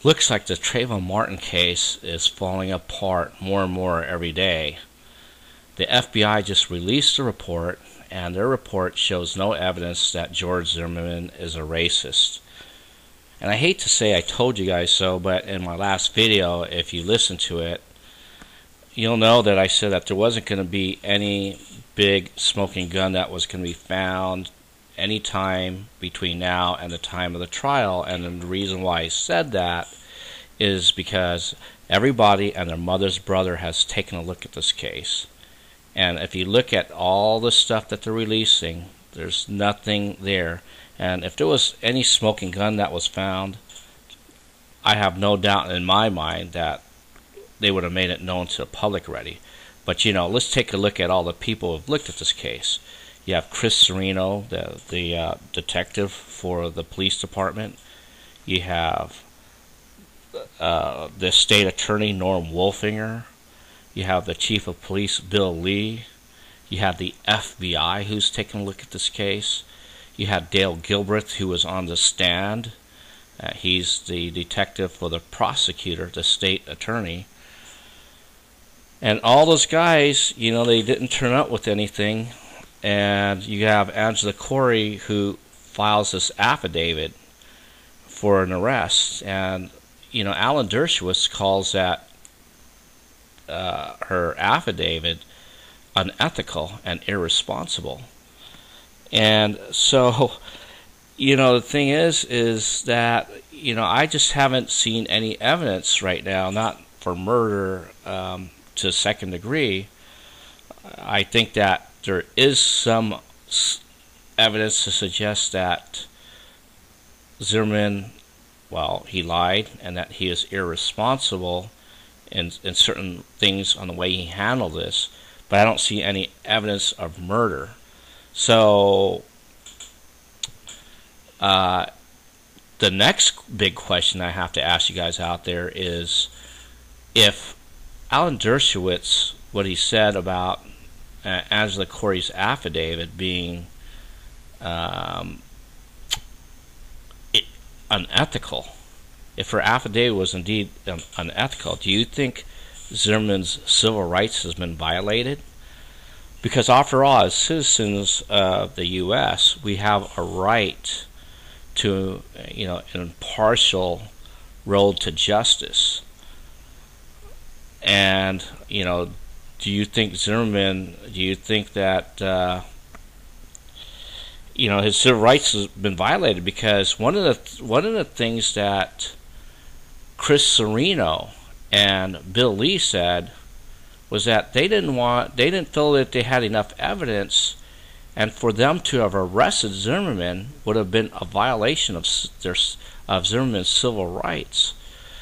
Looks like the Trayvon Martin case is falling apart more and more every day. The FBI just released a report, and their report shows no evidence that George Zimmerman is a racist. And I hate to say I told you guys so, but in my last video, if you listen to it, you'll know that I said that there wasn't going to be any big smoking gun that was going to be found any time between now and the time of the trial. And the reason why I said that is because everybody and their mother's brother has taken a look at this case. And if you look at all the stuff that they're releasing, there's nothing there. And if there was any smoking gun that was found, I have no doubt in my mind that they would have made it known to the public already. But let's take a look at all the people who have looked at this case. You have Chris Serino, the detective for the police department. You have the state attorney, Norm Wolfinger. You have the chief of police, Bill Lee. You have the FBI who's taking a look at this case. You have Dale Gilbreth, who was on the stand. He's the detective for the prosecutor, the state attorney. And all those guys, they didn't turn up with anything. And you have Angela Corey, who files this affidavit for an arrest. And, Alan Dershowitz calls that her affidavit unethical and irresponsible. And so, the thing is that, I just haven't seen any evidence right now, not for murder to second degree. I think that there is some evidence to suggest that Zimmerman, he lied and that he is irresponsible in certain things on the way he handled this, but I don't see any evidence of murder. So the next big question I have to ask you guys out there is, if Alan Dershowitz, what he said about Angela Corey's affidavit being unethical, if her affidavit was indeed unethical, do you think Zimmerman's civil rights has been violated? Because after all, as citizens of the U.S., we have a right to, an impartial road to justice. And, do you think Zimmerman, that, his civil rights has been violated? Because one of the things that Chris Serino and Bill Lee said was that they didn't feel that they had enough evidence, and for them to have arrested Zimmerman would have been a violation of Zimmerman's civil rights.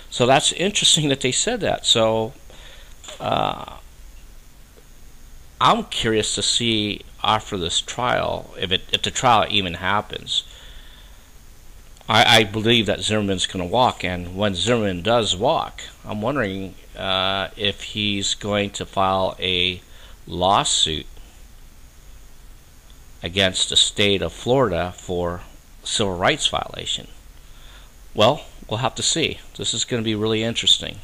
So that's interesting that they said that. So I'm curious to see after this trial, if the trial even happens. I believe that Zimmerman's going to walk, and when Zimmerman does walk, I'm wondering if he's going to file a lawsuit against the state of Florida for civil rights violation. Well, we'll have to see. This is going to be really interesting.